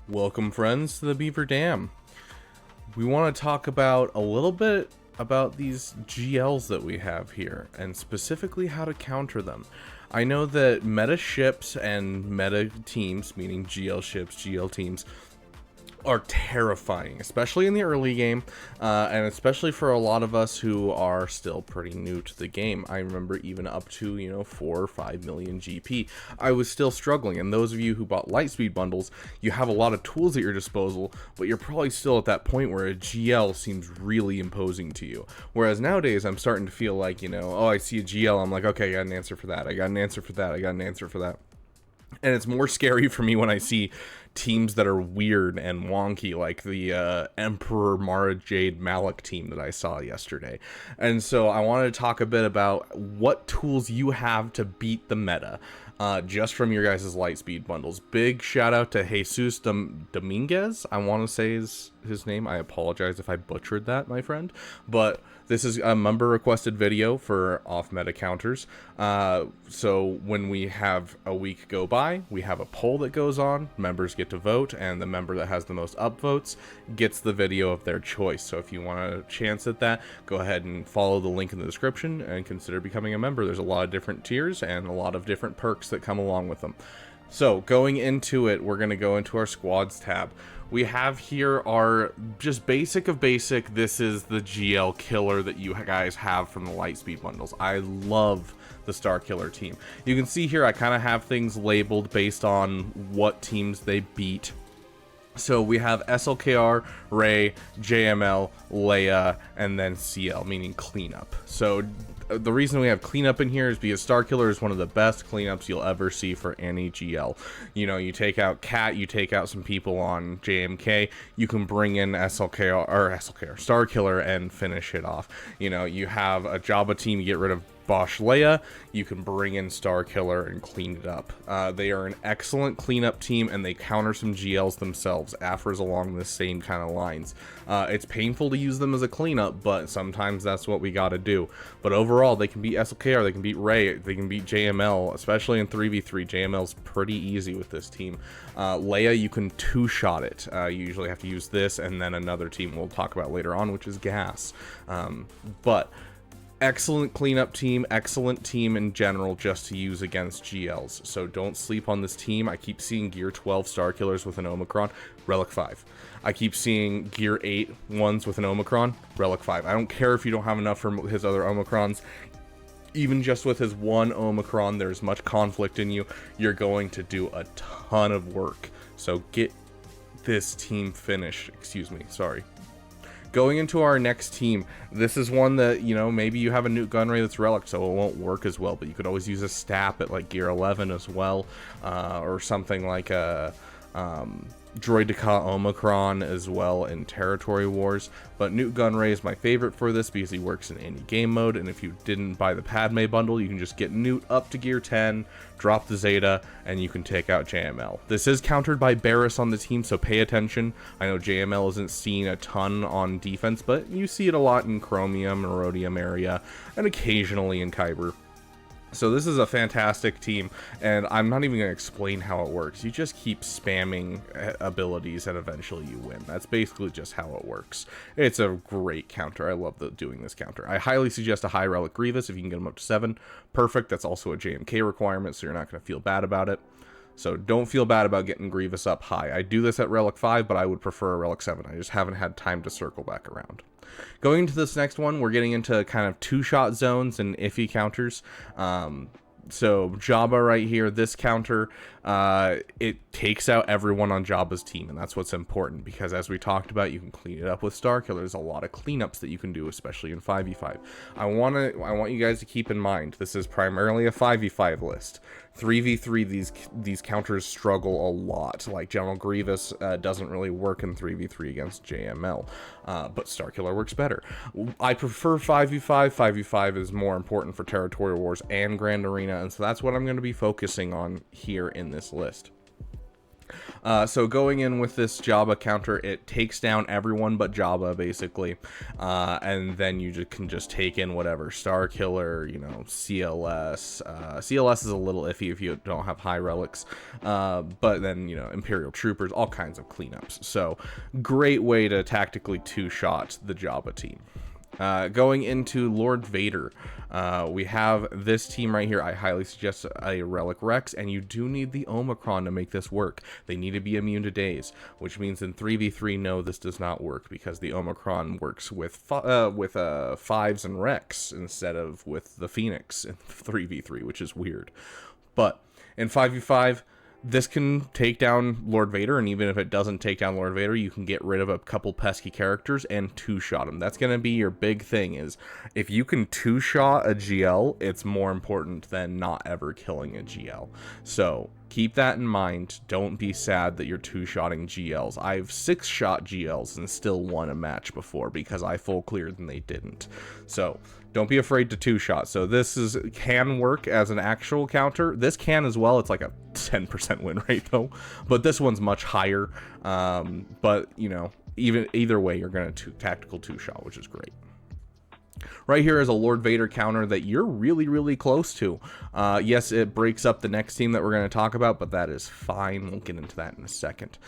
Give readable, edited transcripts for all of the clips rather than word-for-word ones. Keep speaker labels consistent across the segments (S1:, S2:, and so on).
S1: Welcome, friends, to the Beaver Dam. We want to talk about a little bit about these GLs that we have here, and specifically how to counter them. I know that meta ships and meta teams, meaning GL ships, GL teams, are terrifying, especially in the early game, and especially for a lot of us who are still pretty new to the game. I remember even up to 4 or 5 million GP, I was still struggling. And those of you who bought Lightspeed bundles, you have a lot of tools at your disposal, but you're probably still at that point where a GL seems really imposing to you. Whereas nowadays, I'm starting to feel like, oh, I see a GL, I'm like, okay, I got an answer for that, I got an answer for that, I got an answer for that. And it's more scary for me when I see teams that are weird and wonky, like the Emperor Mara Jade Malik team that I saw yesterday. And so I wanted to talk a bit about what tools you have to beat the meta, just from your guys' Lightspeed bundles. Big shout out to Jesus Dominguez, I want to say is his name. I apologize if I butchered that, my friend. But this is a member requested video for off-meta counters. So when we have a week go by, we have a poll that goes on. Members get to vote, and the member that has the most upvotes gets the video of their choice. So if you want a chance at that, go ahead and follow the link in the description and consider becoming a member. There's a lot of different tiers and a lot of different perks that come along with them. So going into it, we're going to go into our squads tab. We have here our just basic of basic. This is the GL killer that you guys have from the Lightspeed bundles. I love the Star Killer team. You can see here I kind of have things labeled based on what teams they beat. So we have SLKR, Ray, JML, Leia, and then CL, meaning cleanup. So the reason we have cleanup in here is because Star Killer is one of the best cleanups you'll ever see for any GL. You take out Cat, you take out some people on JMK, you can bring in SLKR, Star Killer, and finish it off. You have a Jabba team, you get rid of Bosch Leia, you can bring in Star Killer and clean it up. They are an excellent cleanup team, and they counter some GLs themselves. Afra's along the same kind of lines. It's painful to use them as a cleanup, but sometimes that's what we gotta do. But overall, they can beat SLKR, they can beat Ray, they can beat JML, especially in 3v3. JML's pretty easy with this team. Leia, you can two-shot it. You usually have to use this, and then another team we'll talk about later on, which is Gas. But excellent cleanup team, excellent team in general just to use against GLs. So don't sleep on this team. I keep seeing Gear 12 Star Killers with an Omicron, Relic 5. I keep seeing Gear 8 ones with an Omicron, Relic 5. I don't care if you don't have enough for his other Omicrons. Even just with his one Omicron, there's much conflict in you. You're going to do a ton of work. So get this team finished. Excuse me, sorry. Going into our next team, this is one that, maybe you have a Newt Gunray that's Relic, so it won't work as well, but you could always use a Stap at like Gear 11 as well, or something like a Droideka Omicron as well in Territory Wars. But Newt Gunray is my favorite for this because he works in any game mode, and if you didn't buy the Padme bundle, you can just get Newt up to Gear 10, drop the Zeta, and you can take out JML. This is countered by Barris on the team, so pay attention. I know JML isn't seen a ton on defense, but you see it a lot in Chromium, Rhodium area, and occasionally in Kyber. So this is a fantastic team, and I'm not even going to explain how it works. You just keep spamming abilities, and eventually you win. That's basically just how it works. It's a great counter. I love doing this counter. I highly suggest a high Relic Grievous if you can get them up to 7. Perfect. That's also a JMK requirement, so you're not going to feel bad about it. So don't feel bad about getting Grievous up high. I do this at Relic 5, but I would prefer a Relic 7. I just haven't had time to circle back around. Going into this next one, we're getting into kind of two-shot zones and iffy counters. So Jabba right here, this counter, it takes out everyone on Jabba's team, and that's what's important, because as we talked about, you can clean it up with Star Killer. There's a lot of cleanups that you can do, especially in 5v5. I want you guys to keep in mind, this is primarily a 5v5 list. 3v3, these counters struggle a lot. Like General Grievous doesn't really work in 3v3 against JML, but Star Killer works better. I prefer 5v5. 5v5 is more important for Territorial Wars and Grand Arena, and so that's what I'm going to be focusing on here in this list. So going in with this Jabba counter, it takes down everyone but Jabba, basically. And then you can just take in whatever. Star Killer, you know, CLS. CLS is a little iffy if you don't have high relics. But then, you know, Imperial Troopers, all kinds of cleanups. So great way to tactically two-shot the Jabba team. Going into Lord Vader, we have this team right here. I highly suggest a Relic Rex, and you do need the Omicron to make this work. They need to be immune to daze, which means in 3v3, no, this does not work, because the Omicron works with fives and Rex instead of with the Phoenix in 3v3, which is weird. But in 5v5, this can take down Lord Vader, and even if it doesn't take down Lord Vader, you can get rid of a couple pesky characters and two-shot him. That's going to be your big thing, is if you can two-shot a GL, it's more important than not ever killing a GL. So keep that in mind. Don't be sad that you're two-shotting GLs. I've 6-shot GLs and still won a match before because I full cleared and they didn't. So don't be afraid to two-shot. So this can work as an actual counter. This can as well. It's like a 10% win rate though, but this one's much higher. But you know, either way, you're going to tactical two-shot, which is great. Right here is a Lord Vader counter that you're really, really close to. Yes, it breaks up the next team that we're going to talk about, but that is fine. We'll get into that in a second.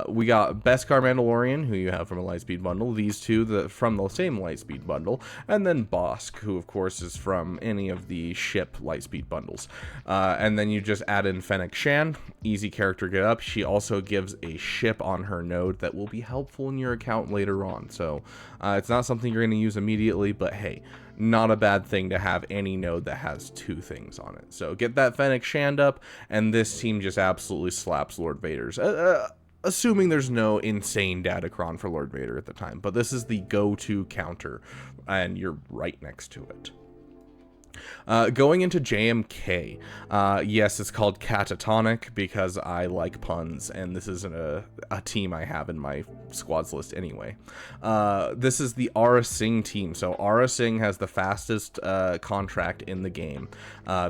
S1: We got Beskar Mandalorian, who you have from a Lightspeed bundle. These two from the same Lightspeed bundle. And then Bosk, who of course is from any of the ship Lightspeed bundles. And then you just add in Fennec Shan. Easy character get up. She also gives a ship on her node that will be helpful in your account later on. So it's not something you're going to use immediately, but hey, not a bad thing to have any node that has two things on it. So get that Fennec Shand up, and this team just absolutely slaps Lord Vader's. Assuming there's no insane datacron for Lord Vader at the time, but this is the go-to counter, and you're right next to it. Going into JMK, yes, it's called Catatonic because I like puns, and this isn't a team I have in my squads list anyway. This is the Aura Singh team. So Aura Singh has the fastest contract in the game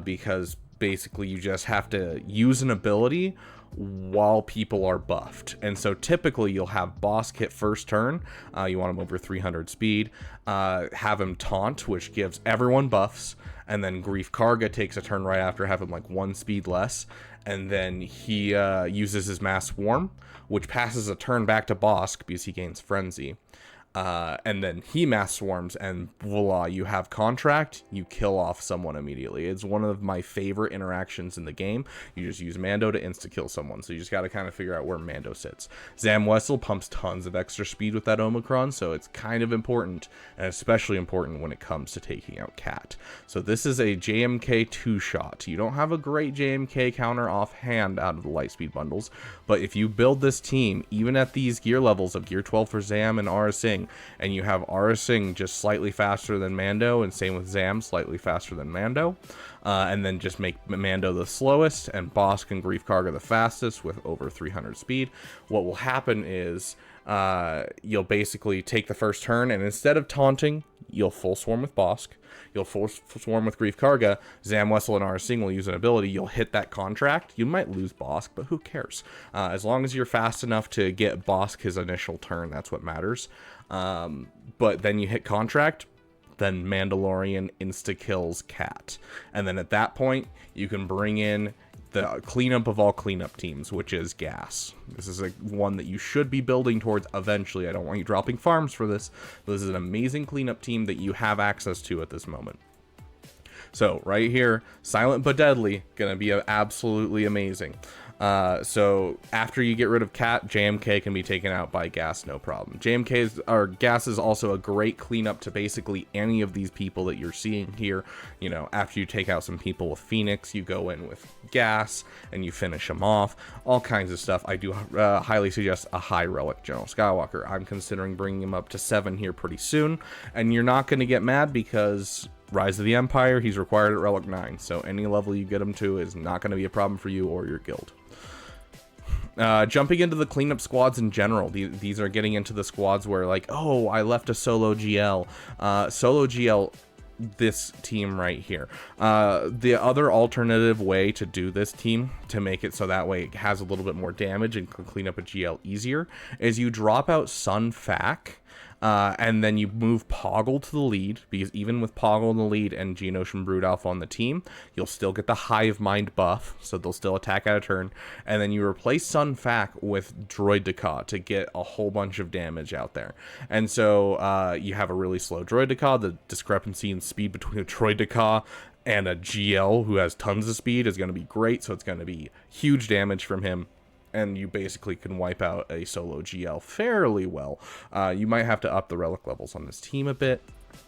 S1: because basically you just have to use an ability while people are buffed. And so typically you'll have Bosk hit first turn, you want him over 300 speed, have him taunt, which gives everyone buffs, and then Grief Karga takes a turn right after, have him like 1 speed less, and then he uses his Mass Swarm, which passes a turn back to Bosk because he gains Frenzy. And then he Mass Swarms, and voila, you have contract, you kill off someone immediately. It's one of my favorite interactions in the game. You just use Mando to insta-kill someone, so you just got to kind of figure out where Mando sits. Zam Wessel pumps tons of extra speed with that Omicron, so it's kind of important, and especially important when it comes to taking out Cat. So this is a JMK 2-shot. You don't have a great JMK counter offhand out of the Lightspeed bundles, but if you build this team, even at these gear levels of Gear 12 for Zam and Aura Singh, and you have Aura Singh just slightly faster than Mando, and same with Zam, slightly faster than Mando, and then just make Mando the slowest and Bosk and Grief Karga the fastest with over 300 speed, what will happen is you'll basically take the first turn, and instead of taunting, you'll full swarm with Bosk, you'll full swarm with Grief Karga, Zam Wessel and Aura Singh will use an ability, you'll hit that contract, you might lose Bosk, but who cares? As long as you're fast enough to get Bosk his initial turn, that's what matters. But then you hit contract, then Mandalorian insta-kills Cat. And then at that point, you can bring in the cleanup of all cleanup teams, which is Gas. This is one that you should be building towards eventually. I don't want you dropping farms for this. This is an amazing cleanup team that you have access to at this moment. So right here, Silent but Deadly, gonna be absolutely amazing. So after you get rid of Cat, JMK can be taken out by Gas, no problem. Gas is also a great cleanup to basically any of these people that you're seeing here. You know, after you take out some people with Phoenix, you go in with Gas and you finish them off. All kinds of stuff. I do highly suggest a high relic General Skywalker. I'm considering bringing him up to 7 here pretty soon, and you're not going to get mad because Rise of the Empire, he's required at Relic 9, so any level you get him to is not going to be a problem for you or your guild. Jumping into the cleanup squads in general, these are getting into the squads where like, oh, I left a solo GL. Solo GL this team right here. The other alternative way to do this team, to make it so that way it has a little bit more damage and can clean up a GL easier, is you drop out Sun Fac, and then you move Poggle to the lead, because even with Poggle in the lead and Geonosian Brood Alpha on the team, you'll still get the Hive Mind buff, so they'll still attack out of turn, and then you replace Sun Fac with Droid Deca to get a whole bunch of damage out there. And so you have a really slow Droid Deca. The discrepancy in speed between a Droid Deca and a GL who has tons of speed is going to be great, so it's going to be huge damage from him. And you basically can wipe out a solo GL fairly well. You might have to up the relic levels on this team a bit.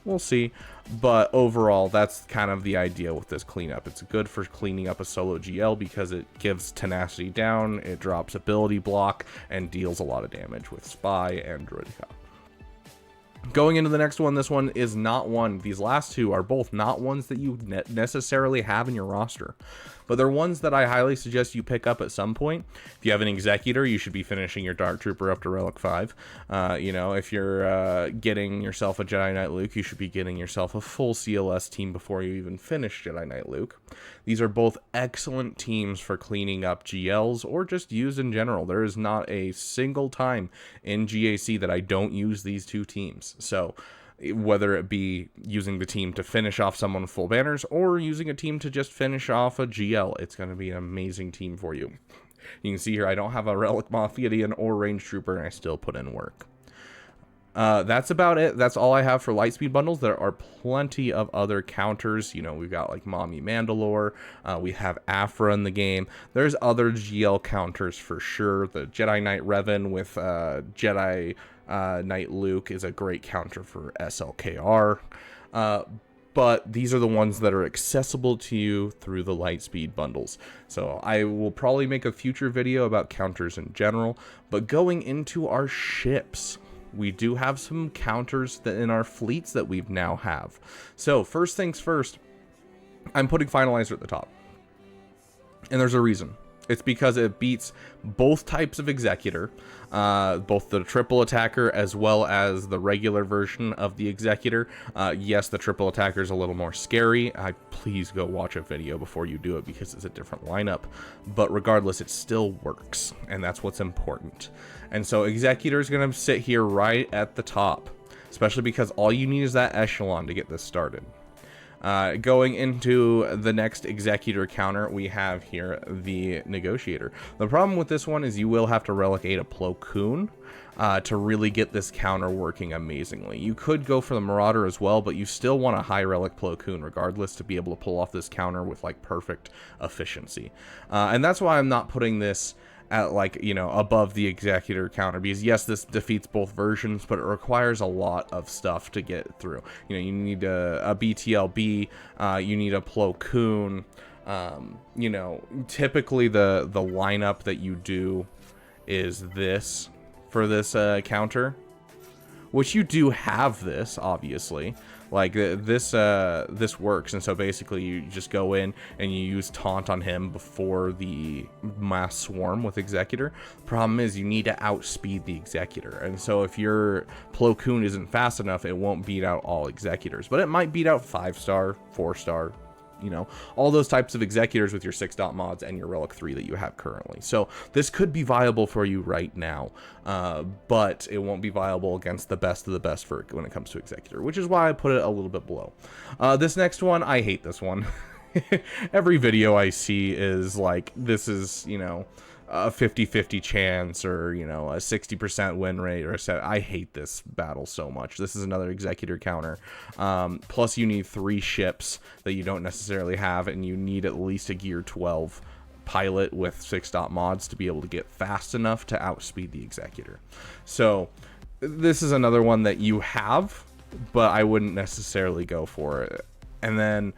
S1: We'll see. But overall, that's kind of the idea with this cleanup. It's good for cleaning up a solo GL because it gives tenacity down, it drops ability block, and deals a lot of damage with Spy and Droideka. Going into the next one, this one is not one. These last two are both not ones that you necessarily have in your roster, but they're ones that I highly suggest you pick up at some point. If you have an Executor, you should be finishing your Dark Trooper up to Relic 5. You know, if you're getting yourself a Jedi Knight Luke, you should be getting yourself a full CLS team before you even finish Jedi Knight Luke. These are both excellent teams for cleaning up GLs or just used in general. There is not a single time in GAC that I don't use these two teams. So whether it be using the team to finish off someone with full banners or using a team to just finish off a GL, it's going to be an amazing team for you. You can see here I don't have a Relic Moff-Gideon or Range Trooper, and I still put in work. That's about it. That's all I have for Lightspeed bundles. There are plenty of other counters. You know, we've got like Mommy Mandalore. We have Afra in the game. There's other GL counters for sure. The Jedi Knight Revan with Jedi Knight Luke is a great counter for SLKR. But these are the ones that are accessible to you through the Lightspeed bundles. So I will probably make a future video about counters in general. But going into our ships, we do have some counters that in our fleets that we now have. So first things first, I'm putting Finalizer at the top. And there's a reason. It's because it beats both types of Executor, both the triple attacker as well as the regular version of the Executor. Yes, the triple attacker is a little more scary. Please go watch a video before you do it because it's a different lineup. But regardless, it still works, and that's what's important. And so Executor is going to sit here right at the top, especially because all you need is that echelon to get this started. Going into the next Executor counter, we have here the Negotiator. The problem with this one is you will have to relegate a Plo Koon to really get this counter working amazingly. You could go for the Marauder as well, but you still want a high relic Plo Koon regardless to be able to pull off this counter with like perfect efficiency. And that's why I'm not putting this at like, you know, above the Executor counter, because yes, this defeats both versions, but it requires a lot of stuff to get through. You know, you need a BTLB, you need a Plo Koon. You know, typically the lineup that you do is this for this counter, which you do have this, obviously. Like this works, and so basically you just go in and you use taunt on him before the mass swarm with Executor. Problem is you need to outspeed the Executor, and so if your Plo Koon isn't fast enough, it won't beat out all Executors, but it might beat out 5-star, 4-star, you know, all those types of Executors with your 6-dot mods and your Relic 3 that you have currently. So this could be viable for you right now, but it won't be viable against the best of the best for when it comes to Executor, which is why I put it a little bit below. This next one, I hate this one. Every video I see is like, this is, you know, a 50-50 chance, or, you know, a 60% win rate, or a set. I hate this battle so much. This is another Executor counter. Plus you need 3 ships that you don't necessarily have, and you need at least a gear 12 pilot with 6-dot mods to be able to get fast enough to outspeed the Executor. So this is another one that you have, but I wouldn't necessarily go for it. And then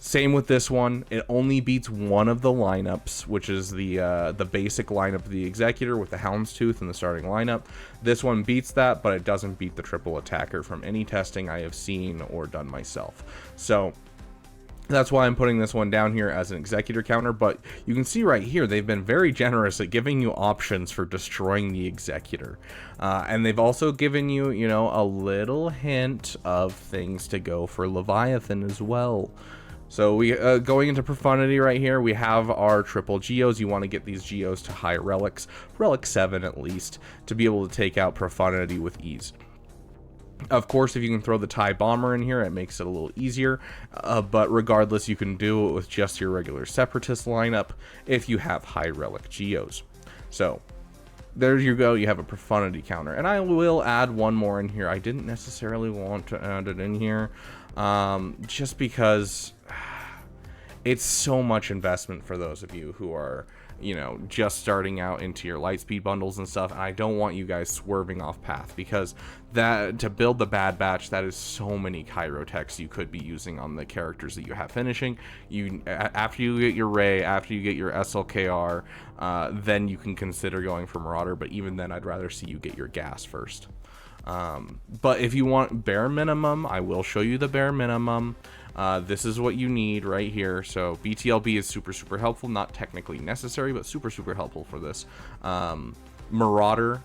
S1: same with this one, it only beats one of the lineups, which is the basic lineup of the Executor with the Houndstooth in the starting lineup. This one beats that, but it doesn't beat the triple attacker from any testing I have seen or done myself. So That's why I'm putting this one down here as an executor counter, but you can see right here, they've been very generous at giving you options for destroying the executor. And they've also given you, you know, a little hint of things to go for Leviathan as well. So we going into Profundity right here, we have our triple Geos. You want to get these Geos to high relics, relic 7 at least, to be able to take out Profundity with ease. Of course, if you can throw the TIE Bomber in here, it makes it a little easier, but regardless, you can do it with just your regular Separatist lineup if you have high relic Geos. So, there you go, you have a Profundity counter. And I will add one more in here. I didn't necessarily want to add it in here, just because it's so much investment for those of you who are, you know, just starting out into your Lightspeed bundles and stuff, and I don't want you guys swerving off path, because that, to build the Bad Batch, that is so many Chirotechs you could be using on the characters that you have finishing. You, after you get your Ray, after you get your SLKR, then you can consider going for Marauder, but even then I'd rather see you get your gas first. But if you want bare minimum, I will show you the bare minimum. This is what you need right here. So BTLB is super helpful, not technically necessary, but super helpful for this. Marauder,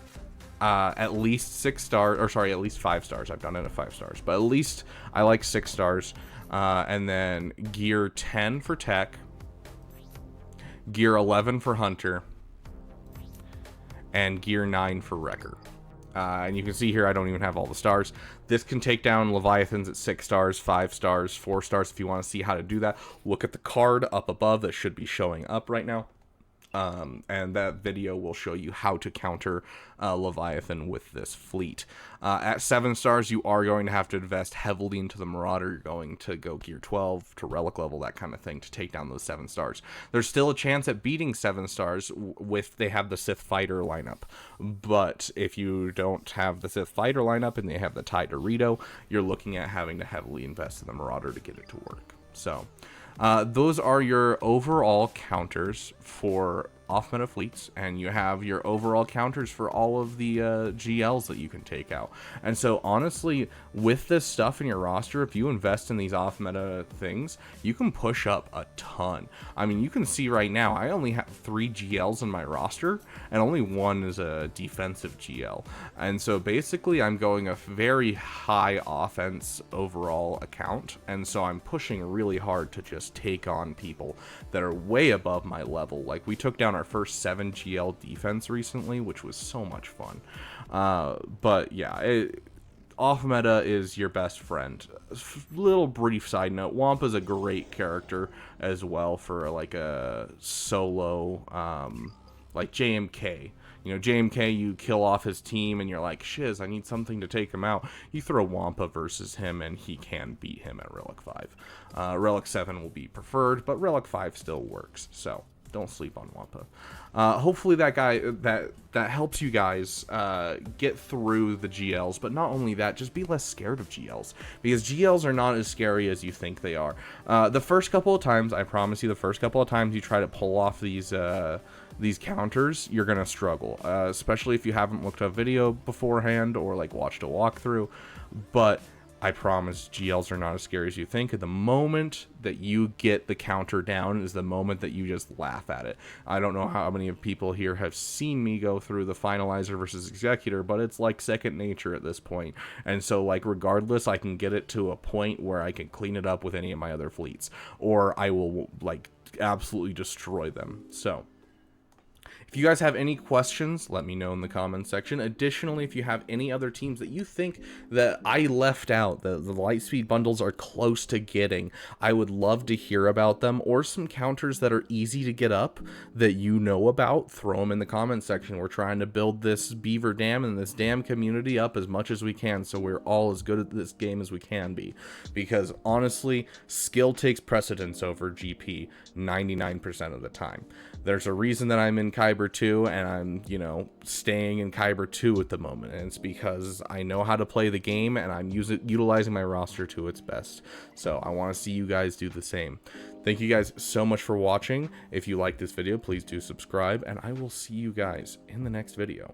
S1: at least 6 stars, or sorry, at least 5 stars. I've done it at 5 stars, but at least I like 6 stars. And then gear 10 for tech, gear 11 for hunter, and gear 9 for wrecker. And you can see here, I don't even have all the stars. This can take down Leviathans at 6 stars, 5 stars, 4 stars. If you want to see how to do that, look at the card up above that should be showing up right now. And that video will show you how to counter Leviathan with this fleet. At 7 stars, you are going to have to invest heavily into the Marauder. You're going to go gear 12 to relic level, that kind of thing, to take down those 7 stars. There's still a chance at beating 7 stars with they have the Sith Fighter lineup. But if you don't have the Sith Fighter lineup and they have the TIE Dorito, you're looking at having to heavily invest in the Marauder to get it to work. So those are your overall counters for off-meta fleets, and you have your overall counters for all of the GLs that you can take out. And so honestly, with this stuff in your roster, if you invest in these off-meta things, you can push up a ton. I mean, you can see right now, I only have 3 GLs in my roster, and only 1 is a defensive GL. And so basically, I'm going a very high offense overall account, and so I'm pushing really hard to just take on people that are way above my level. Like, we took down our first 7 GL defense recently, which was so much fun. But yeah, off meta is your best friend. Little brief side note, Wampa's a great character as well for like a solo, like JMK. You know, JMK, you kill off his team and you're like, shiz, I need something to take him out. You throw Wampa versus him and he can beat him at Relic 5. Relic 7 will be preferred, but Relic 5 still works, so don't sleep on Wampa. Hopefully that helps you guys get through the GLs, but not only that, just be less scared of GLs, because GLs are not as scary as you think they are. The first couple of times, I promise you, the first couple of times you try to pull off these counters, you're gonna struggle, especially if you haven't looked at a video beforehand or like watched a walkthrough. But I promise, GLs are not as scary as you think. At the moment that you get the counter down is the moment that you just laugh at it. I don't know how many people here have seen me go through the Finalizer versus Executor, but it's like second nature at this point. And so, like, regardless, I can get it to a point where I can clean it up with any of my other fleets, or I will, like, absolutely destroy them. So if you guys have any questions, let me know in the comments section. Additionally, if you have any other teams that you think that I left out, the Lightspeed bundles are close to getting, I would love to hear about them, or some counters that are easy to get up that you know about, throw them in the comments section. We're trying to build this Beaver Dam and this Dam community up as much as we can, so we're all as good at this game as we can be. Because honestly, skill takes precedence over GP 99% of the time. There's a reason that I'm in Kyber 2 and I'm, you know, staying in Kyber 2 at the moment, and it's because I know how to play the game and I'm utilizing my roster to its best. So I want to see you guys do the same. Thank you guys so much for watching. If you like this video, please do subscribe, and I will see you guys in the next video.